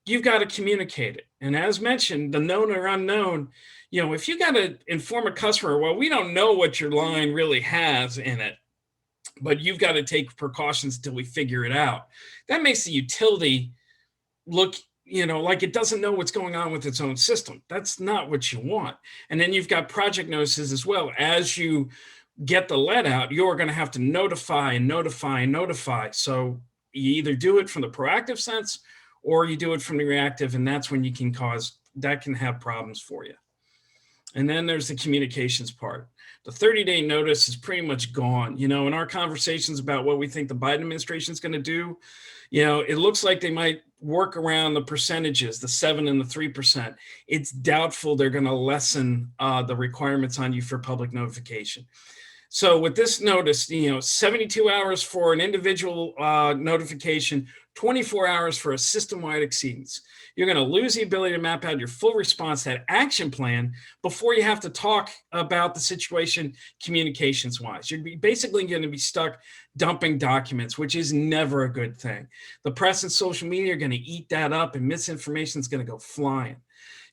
you've got to communicate it. And as mentioned, the known or unknown, if you got to inform a customer, well, we don't know what your line really has in it, but you've got to take precautions until we figure it out. That makes the utility look like it doesn't know what's going on with its own system. That's not what you want. And then you've got project notices as well. As you get the lead out, you're going to have to notify and notify and notify. So you either do it from the proactive sense or you do it from the reactive, and that's when that can have problems for you. And then there's the communications part. The 30-day notice is pretty much gone. In our conversations about what we think the Biden administration is going to do, it looks like they might work around the percentages, the 7 and the 3%. It's doubtful they're going to lessen the requirements on you for public notification. So with this notice, 72 hours for an individual notification, 24 hours for a system-wide exceedance. You're going to lose the ability to map out your full response, that action plan, before you have to talk about the situation communications-wise. You're basically going to be stuck dumping documents, which is never a good thing. The press and social media are going to eat that up, and misinformation is going to go flying.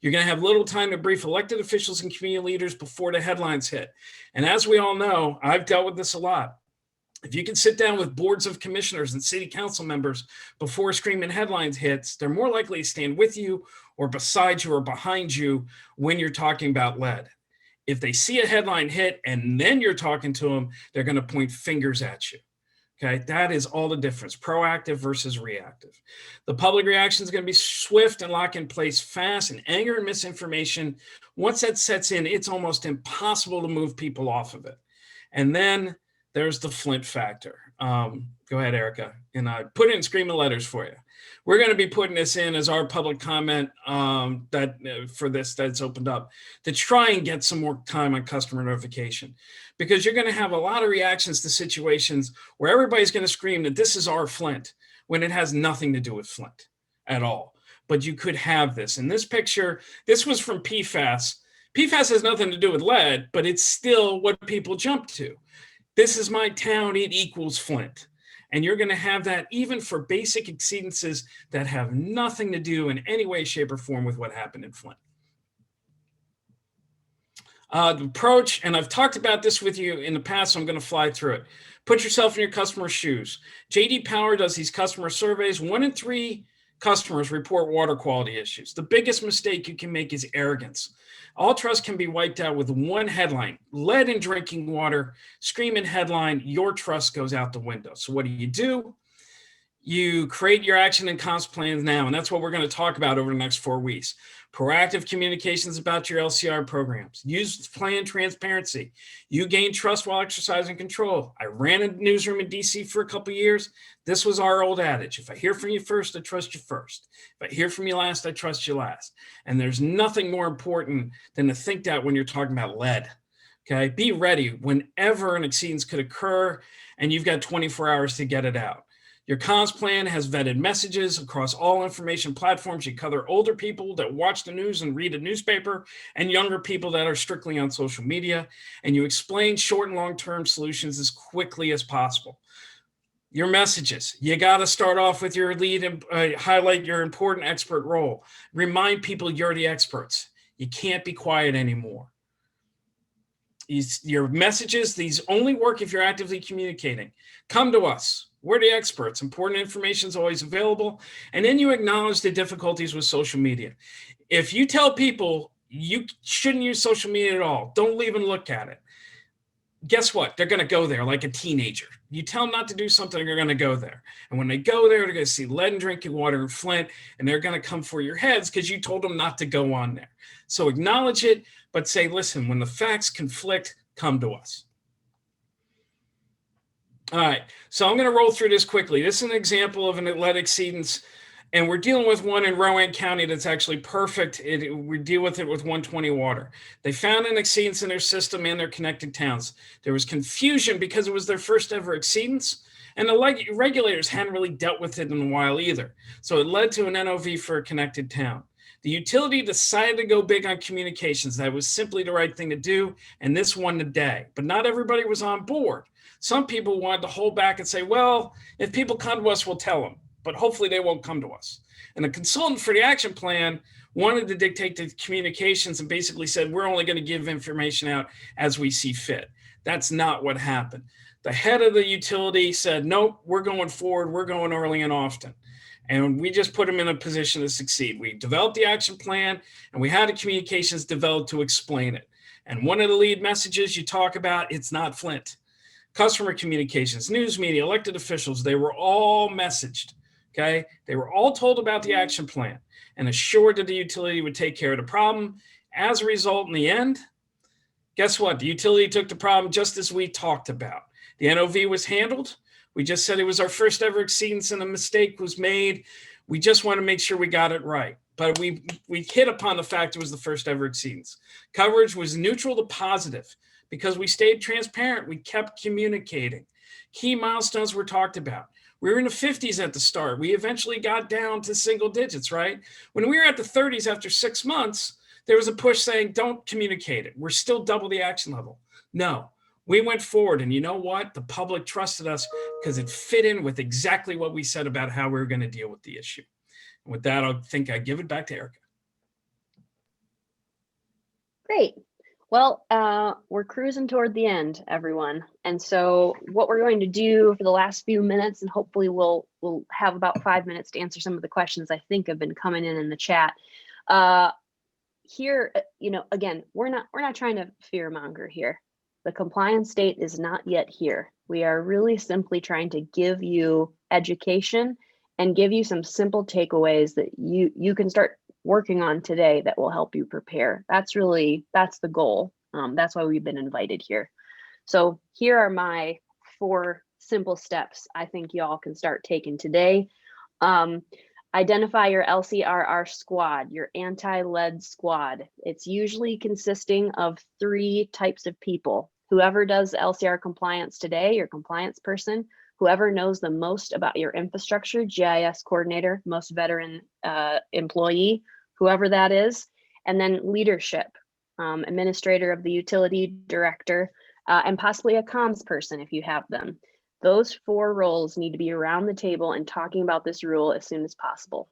You're going to have little time to brief elected officials and community leaders before the headlines hit. And as we all know, I've dealt with this a lot. If you can sit down with boards of commissioners and city council members before screaming headlines hits, they're more likely to stand with you or beside you or behind you when you're talking about lead. If they see a headline hit and then you're talking to them, they're going to point fingers at you. Okay, that is all the difference, proactive versus reactive. The public reaction is going to be swift and lock in place fast, and anger and misinformation, once that sets in, it's almost impossible to move people off of it. And then there's the Flint factor. Go ahead, Erica, and I put it in screaming letters for you. We're going to be putting this in as our public comment for this that's opened up to try and get some more time on customer notification, because you're going to have a lot of reactions to situations where everybody's going to scream that this is our Flint when it has nothing to do with Flint at all. But you could have this. In this picture, this was from PFAS. PFAS has nothing to do with lead, but it's still what people jump to. This is my town, it equals Flint. And you're going to have that even for basic exceedances that have nothing to do in any way, shape, or form with what happened in Flint. The approach, and I've talked about this with you in the past, so I'm going to fly through it. Put yourself in your customer's shoes. J.D. Power does these customer surveys. 1 in 3 customers report water quality issues. The biggest mistake you can make is arrogance. All trust can be wiped out with one headline: lead in drinking water. Screaming headline, your trust goes out the window. So what do? You create your action and comms plans now, and that's what we're going to talk about over the next 4 weeks. Proactive communications about your LCR programs. Use plan transparency. You gain trust while exercising control. I ran a newsroom in DC for a couple of years. This was our old adage: if I hear from you first, I trust you first. If I hear from you last, I trust you last. And there's nothing more important than to think that when you're talking about lead. Okay, be ready whenever an exceedance could occur, and you've got 24 hours to get it out. Your comms plan has vetted messages across all information platforms. You cover older people that watch the news and read a newspaper, and younger people that are strictly on social media. And you explain short and long-term solutions as quickly as possible. Your messages, you got to start off with your lead and highlight your important expert role. Remind people you're the experts. You can't be quiet anymore. Your messages, these only work if you're actively communicating. Come to us. We're the experts. Important information is always available. And then you acknowledge the difficulties with social media. If you tell people you shouldn't use social media at all, don't even look at it, guess what? They're going to go there like a teenager. You tell them not to do something, they're going to go there. And when they go there, they're going to see lead in drinking water in Flint, and they're going to come for your heads because you told them not to go on there. So acknowledge it, but say, listen, when the facts conflict, come to us. All right, so I'm going to roll through this quickly. This is an example of an lead exceedance, and we're dealing with one in Rowan County that's actually perfect. We deal with it with 120Water. They found an exceedance in their system and their connected towns. There was confusion because it was their first ever exceedance, and the regulators hadn't really dealt with it in a while either. So it led to an NOV for a connected town. The utility decided to go big on communications. That was simply the right thing to do, and this won the day. But not everybody was on board. Some people wanted to hold back and say, well, if people come to us, we'll tell them, but hopefully they won't come to us. And the consultant for the action plan wanted to dictate the communications and basically said, we're only going to give information out as we see fit. That's not what happened. The head of the utility said, nope, we're going forward. We're going early and often. And we just put them in a position to succeed. We developed the action plan and we had the communications developed to explain it. And one of the lead messages you talk about, it's not Flint. Customer communications, news media, elected officials, they were all messaged, okay? They were all told about the action plan and assured that the utility would take care of the problem. As a result, in the end, guess what? The utility took the problem just as we talked about. The NOV was handled. We just said it was our first ever exceedance and a mistake was made. We just want to make sure we got it right. But we hit upon the fact it was the first ever exceedance. Coverage was neutral to positive. Because we stayed transparent, we kept communicating. Key milestones were talked about. We were in the 50s at the start. We eventually got down to single digits, right? When we were at the 30s after 6 months, there was a push saying, don't communicate it. We're still double the action level. No, we went forward. And you know what? The public trusted us because it fit in with exactly what we said about how we were going to deal with the issue. And with that, I think I give it back to Erica. Great. Well, we're cruising toward the end, everyone. And so what we're going to do for the last few minutes, and hopefully we'll have about 5 minutes to answer some of the questions I think have been coming in the chat. Here, again, we're not trying to fearmonger here. The compliance date is not yet here. We are really simply trying to give you education and give you some simple takeaways that you can start working on today that will help you prepare. That's the goal. That's why we've been invited here. So here are my 4 simple steps I think y'all can start taking today. Identify your LCRR squad, your anti-lead squad. It's usually consisting of 3 types of people. Whoever does LCR compliance today, your compliance person, whoever knows the most about your infrastructure, GIS coordinator, most veteran employee, whoever that is, and then leadership, administrator of the utility, director, and possibly a comms person if you have them. Those 4 roles need to be around the table and talking about this rule as soon as possible.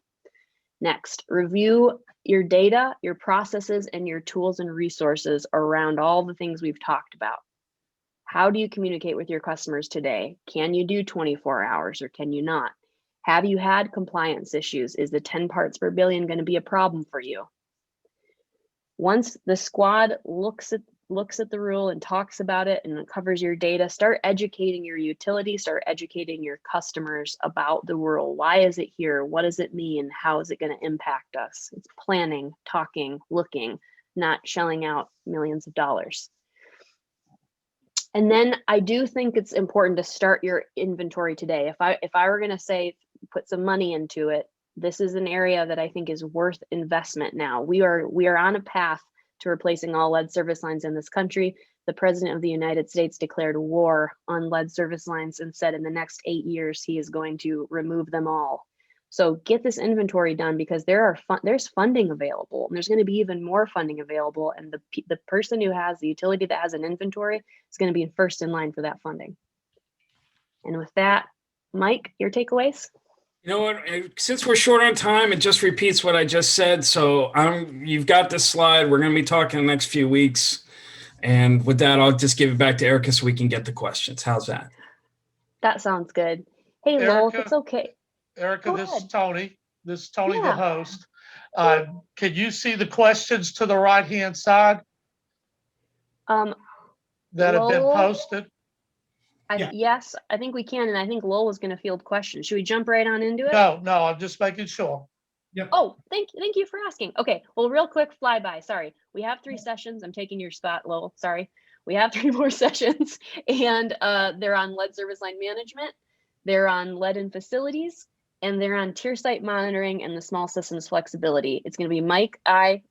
Next, review your data, your processes, and your tools and resources around all the things we've talked about. How do you communicate with your customers today? Can you do 24 hours or can you not? Have you had compliance issues? Is the 10 parts per billion going to be a problem for you? Once the squad looks at the rule and talks about it and covers your data, start educating your utility, start educating your customers about the rule. Why is it here? What does it mean? How is it going to impact us? It's planning, talking, looking, not shelling out millions of dollars. And then I do think it's important to start your inventory today. If I were going to say put some money into it, this is an area that I think is worth investment now. We are on a path to replacing all lead service lines in this country. The President of the United States declared war on lead service lines and said in the next 8 years he is going to remove them all. So get this inventory done because there's funding available, and there's going to be even more funding available. And the person who has the utility that has an inventory is going to be first in line for that funding. And with that, Mike, your takeaways? You know what? Since we're short on time, it just repeats what I just said. So you've got this slide. We're going to be talking the next few weeks. And with that, I'll just give it back to Erica so we can get the questions. How's that? That sounds good. Hey, Erica, Lowell, if it's okay. Erica, this is Tony. This is Tony, Yeah. the host. Can you see the questions to the right-hand side that have been Lowell? posted? Yeah. Yes, I think we can. And I think Lowell was going to field questions. Should we jump right on into it? No, I'm just making sure. Yep. Oh, thank you for asking. Okay, well, real quick flyby. Sorry, we have 3 sessions. I'm taking your spot, Lowell. Sorry. We have 3 more sessions, and they're on lead service line management, they're on lead in facilities, and they're on tier site monitoring and the small systems flexibility. It's going to be Mike,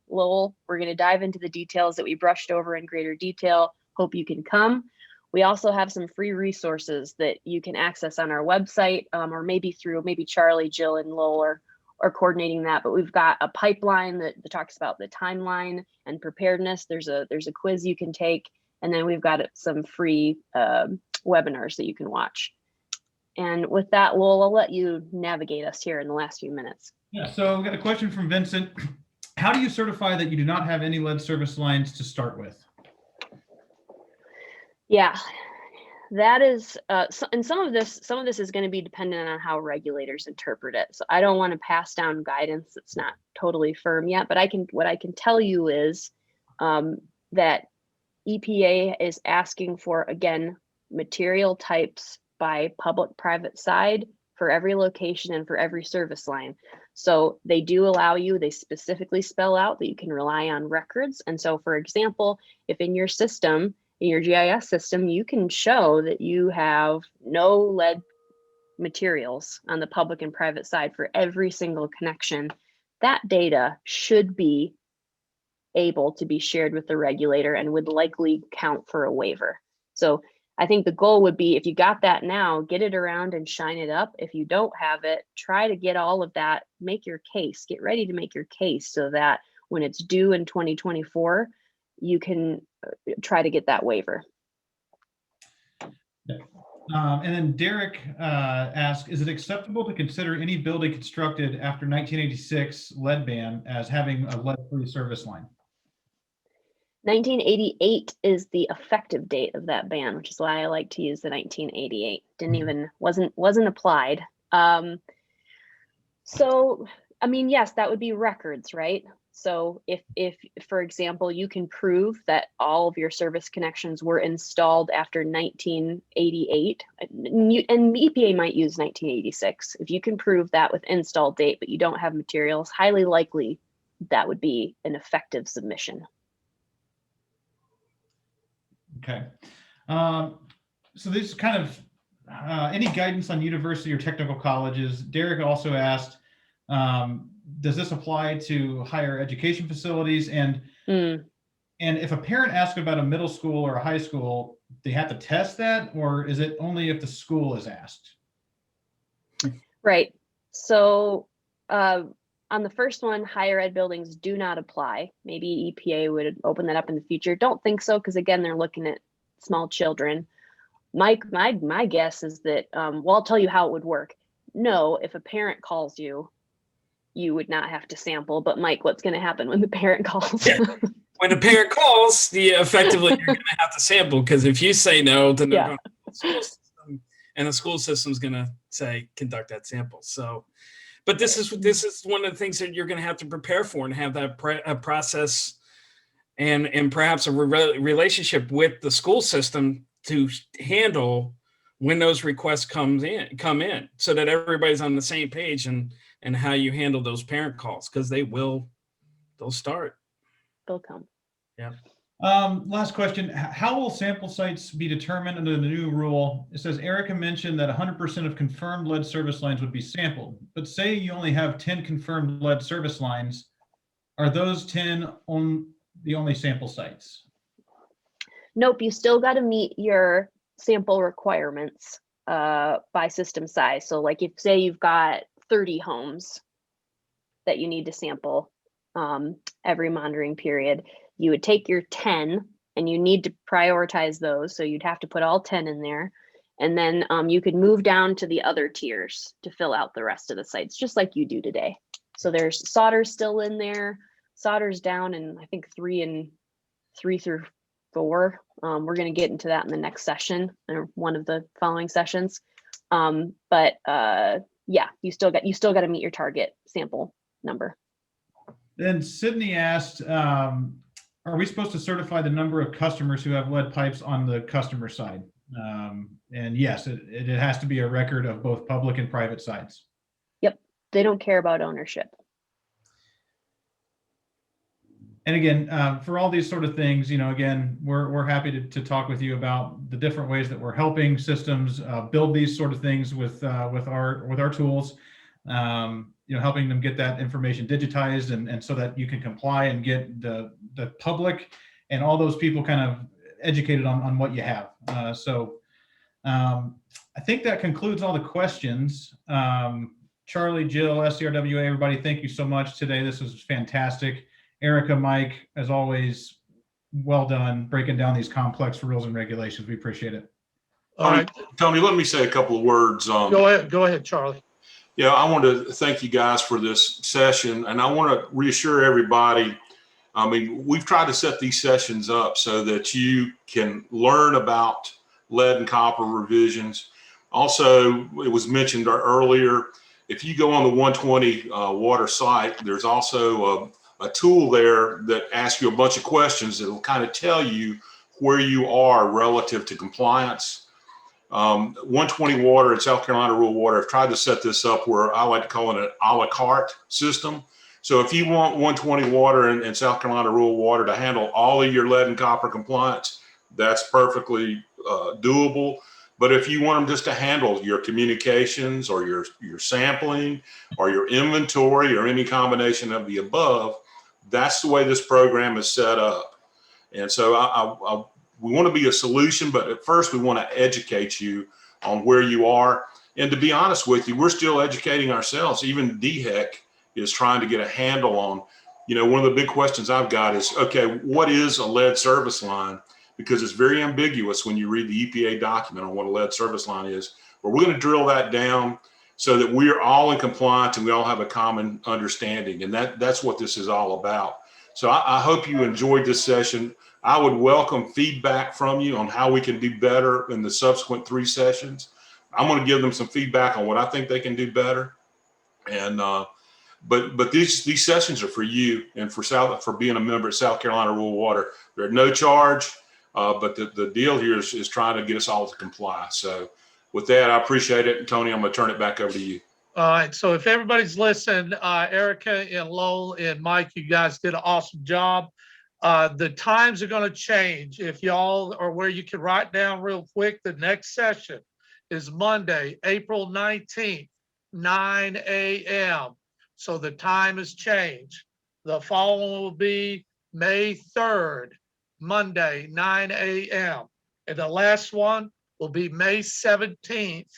Lowell. We're going to dive into the details that we brushed over in greater detail. Hope you can come. We also have some free resources that you can access on our website, or maybe through Charlie, Jill, and Lowell are coordinating that. But we've got a pipeline that talks about the timeline and preparedness. There's a quiz you can take, and then we've got some free webinars that you can watch. And with that, Lowell, I'll let you navigate us here in the last few minutes. Yeah, so we've got a question from Vincent. How do you certify that you do not have any lead service lines to start with? Yeah, that is, and some of this is going to be dependent on how regulators interpret it. So I don't want to pass down guidance that's not totally firm yet, but what I can tell you is that EPA is asking for, again, material types by public-private side for every location and for every service line. So they do allow you, they specifically spell out that you can rely on records. And so, for example, if in your system, in your GIS system, you can show that you have no lead materials on the public and private side for every single connection, that data should be able to be shared with the regulator and would likely count for a waiver. So I think the goal would be, if you got that now, get it around and shine it up. If you don't have it, try to get all of that, make your case, get ready to make your case so that when it's due in 2024, you can try to get that waiver. And then Derek asked, is it acceptable to consider any building constructed after 1986 lead ban as having a lead-free service line? 1988 is the effective date of that ban, which is why I like to use the 1988. Wasn't applied. So, I mean, yes, that would be records, right? So if, for example, you can prove that all of your service connections were installed after 1988, and EPA might use 1986. If you can prove that with install date, but you don't have materials, highly likely that would be an effective submission. Okay. So this is kind of any guidance on university or technical colleges. Derek also asked, does this apply to higher education facilities? And if a parent asks about a middle school or a high school, they have to test that, or is it only if the school is asked? Right. So on the first one, higher ed buildings do not apply. Maybe EPA would open that up in the future. Don't think so, because again, they're looking at small children. My guess is that, well, I'll tell you how it would work. No, if a parent calls you, you would not have to sample. But Mike, what's going to happen when the parent calls? Yeah. When a parent calls, effectively you're going to have to sample, because if you say no, then they're going to the school system, and the school system's going to say conduct that sample. So, but this is one of the things that you're going to have to prepare for, and have that process and perhaps a relationship with the school system to handle when those requests come in, so that everybody's on the same page and how you handle those parent calls, because they'll start. They'll come. Yeah. Last question. How will sample sites be determined under the new rule? It says Erica mentioned that 100% of confirmed lead service lines would be sampled, but say you only have 10 confirmed lead service lines. Are those 10 on the only sample sites? Nope, you still got to meet your sample requirements by system size. So like if say you've got 30 homes that you need to sample every monitoring period, you would take your 10 and you need to prioritize those. So you'd have to put all 10 in there. And then you could move down to the other tiers to fill out the rest of the sites, just like you do today. So there's Solder's still in there. Solder's down in, I think, 3 through 4. We're going to get into that in the next session, or one of the following sessions. But yeah, you still got to meet your target sample number. Then Sydney asked, are we supposed to certify the number of customers who have lead pipes on the customer side? And yes, it has to be a record of both public and private sides. Yep, they don't care about ownership. And again, for all these sort of things, again, we're happy to talk with you about the different ways that we're helping systems build these sort of things with our tools. Helping them get that information digitized and so that you can comply and get the public and all those people kind of educated on what you have. I think that concludes all the questions. Charlie, Jill, SCRWA, everybody, thank you so much today. This was fantastic. Erica, Mike, as always, well done breaking down these complex rules and regulations. We appreciate it. All right. Tony, let me say a couple of words. Go ahead, Charlie. Yeah, I want to thank you guys for this session, and I want to reassure everybody. I mean, we've tried to set these sessions up so that you can learn about lead and copper revisions. Also, it was mentioned earlier, if you go on the 120Water site, there's also a tool there that asks you a bunch of questions that will kind of tell you where you are relative to compliance. 120Water and South Carolina Rural Water have tried to set this up where I like to call it an a la carte system. So if you want 120Water and South Carolina Rural Water to handle all of your lead and copper compliance, that's perfectly doable. But if you want them just to handle your communications or your sampling or your inventory or any combination of the above, that's the way this program is set up. And so we want to be a solution, but at first we want to educate you on where you are. And to be honest with you, we're still educating ourselves. Even DHEC is trying to get a handle on, one of the big questions I've got is, okay, what is a lead service line? Because it's very ambiguous when you read the EPA document on what a lead service line is. But we're going to drill that down so that we're all in compliance and we all have a common understanding. And that's what this is all about. So I hope you enjoyed this session. I would welcome feedback from you on how we can do better in the subsequent 3 sessions. I'm going to give them some feedback on what I think they can do better. And but these sessions are for you and for being a member at South Carolina Rural Water. They're at no charge, but the deal here is trying to get us all to comply. So with that, I appreciate it. And Tony, I'm going to turn it back over to you. All right. So if everybody's listening, Erica and Lowell and Mike, you guys did an awesome job. The times are going to change. If y'all are where you can write down real quick, the next session is Monday, April 19th, 9 a.m. So the time has changed. The following will be May 3rd, Monday, 9 a.m. And the last one will be May 17th,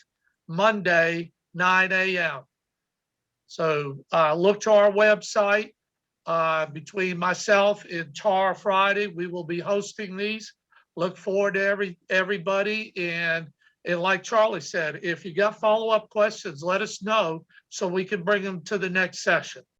Monday, 9 a.m. So look to our website. Between myself and Tar Friday, we will be hosting these. Look forward to everybody. And like Charlie said, if you got follow-up questions, let us know so we can bring them to the next session.